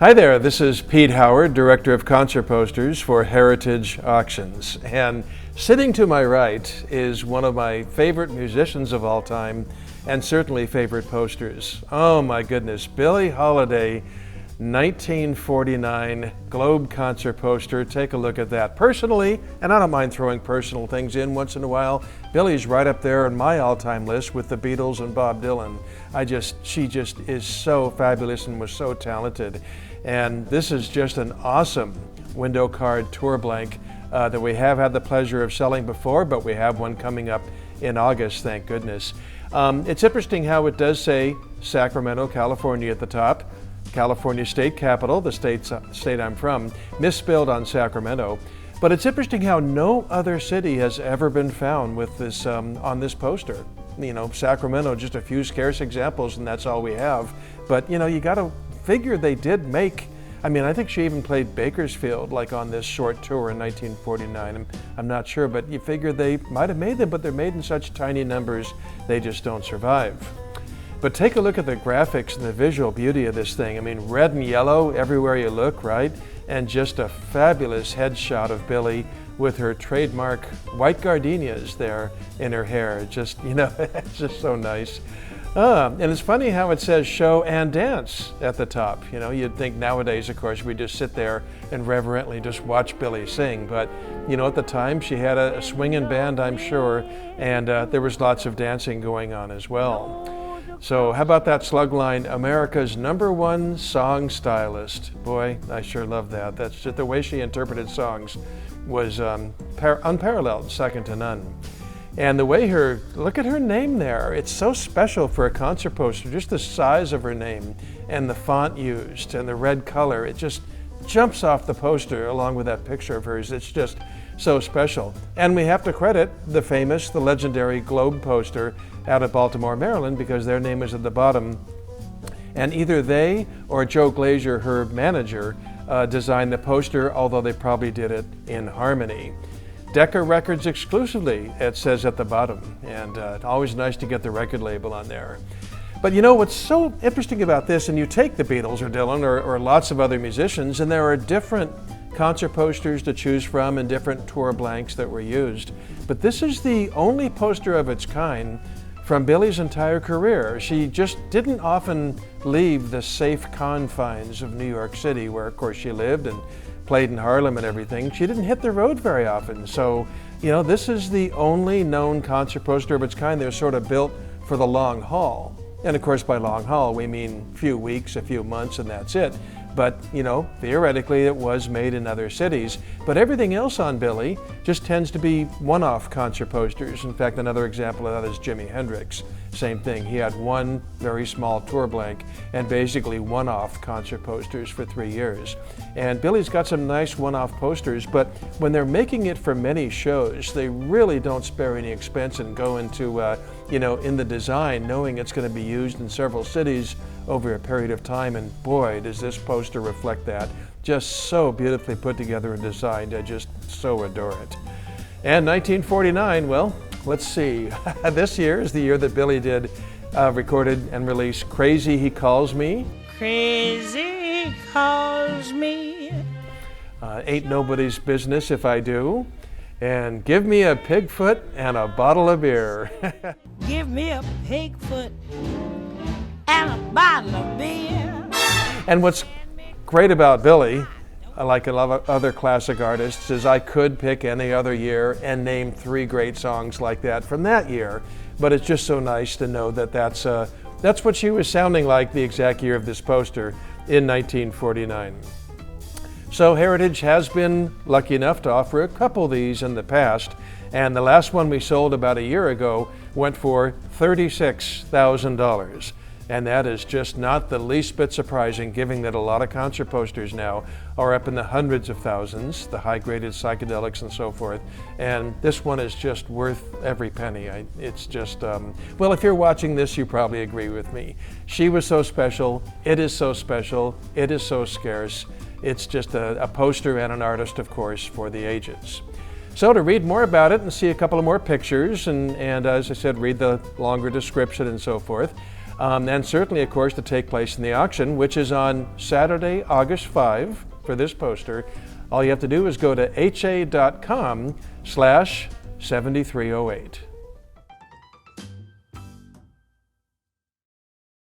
Hi there, this is Pete Howard, Director of Concert Posters for Heritage Auctions. And sitting to my right is one of my favorite musicians of all time, and certainly favorite posters. Oh my goodness, Billie Holiday, 1949 Globe concert poster. Take a look at that. Personally, and I don't mind throwing personal things in once in a while, Billie's right up there on my all-time list with the Beatles and Bob Dylan. She just is so fabulous and was so talented. And this is just an awesome window card tour blank that we have had the pleasure of selling before, but we have one coming up in August, thank goodness. It's interesting how it does say Sacramento, California at the top. California State Capital, the state I'm from, misspelled on Sacramento. But it's interesting how no other city has ever been found with this on this poster. You know, Sacramento, just a few scarce examples, and that's all we have. But you know, you got to figure they did make. I mean, I think she even played Bakersfield, like on this short tour in 1949. I'm not sure, but you figure they might have made them, but they're made in such tiny numbers, they just don't survive. But take a look at the graphics and the visual beauty of this thing. I mean, red and yellow everywhere you look, right? And just a fabulous headshot of Billie with her trademark white gardenias there in her hair. Just, you know, it's just so nice. And it's funny how it says show and dance at the top. You know, you'd think nowadays, of course, we just sit there and reverently just watch Billie sing. But, you know, at the time she had a swinging band, I'm sure, and there was lots of dancing going on as well. So how about that slug line, America's #1 song stylist? Boy, I sure love that. That's just the way she interpreted songs was unparalleled, second to none. And the way look at her name there. It's so special for a concert poster, just the size of her name and the font used and the red color. It just jumps off the poster along with that picture of hers. It's just so special. And we have to credit the legendary Globe poster out of Baltimore, Maryland, because their name is at the bottom. And either they or Joe Glaser, her manager, designed the poster, although they probably did it in harmony. Decca Records exclusively, it says at the bottom, and always nice to get the record label on there. But you know what's so interesting about this, and you take the Beatles or Dylan or lots of other musicians, and there are different concert posters to choose from and different tour blanks that were used. But this is the only poster of its kind from Billie's entire career. She just didn't often leave the safe confines of New York City, where of course she lived and played in Harlem and everything. She didn't hit the road very often. So, you know, this is the only known concert poster of its kind. They're sort of built for the long haul. And of course, by long haul, we mean a few weeks, a few months, and that's it. But, you know, theoretically, it was made in other cities. But everything else on Billie just tends to be one-off concert posters. In fact, another example of that is Jimi Hendrix. Same thing. He had one very small tour blank and basically one-off concert posters for 3 years. And Billie's got some nice one-off posters, but when they're making it for many shows, they really don't spare any expense and go into, you know, in the design, knowing it's going to be used in several cities over a period of time. And boy, does this poster reflect that. Just so beautifully put together and designed. I just so adore it. And 1949, well, let's see. This year is the year that Billie recorded and released Crazy He Calls Me. Crazy he calls me. Ain't Nobody's Business If I Do. And Give Me a Pigfoot and a Bottle of Beer. Give me a Pigfoot and a bottle of beer. And what's great about Billie, like a lot of other classic artists, is I could pick any other year and name 3 great songs like that from that year. But it's just so nice to know that that's what she was sounding like the exact year of this poster in 1949. So Heritage has been lucky enough to offer a couple of these in the past, and the last one we sold about a year ago went for $36,000. And that is just not the least bit surprising, given that a lot of concert posters now are up in the hundreds of thousands, the high-graded psychedelics and so forth. And this one is just worth every penny. It's just, well, if you're watching this, you probably agree with me. She was so special. It is so special. It is so scarce. It's just a poster and an artist, of course, for the ages. So to read more about it and see a couple of more pictures and as I said, read the longer description and so forth, And certainly, of course, to take place in the auction, which is on Saturday, August 5 for this poster. All you have to do is go to ha.com/7308.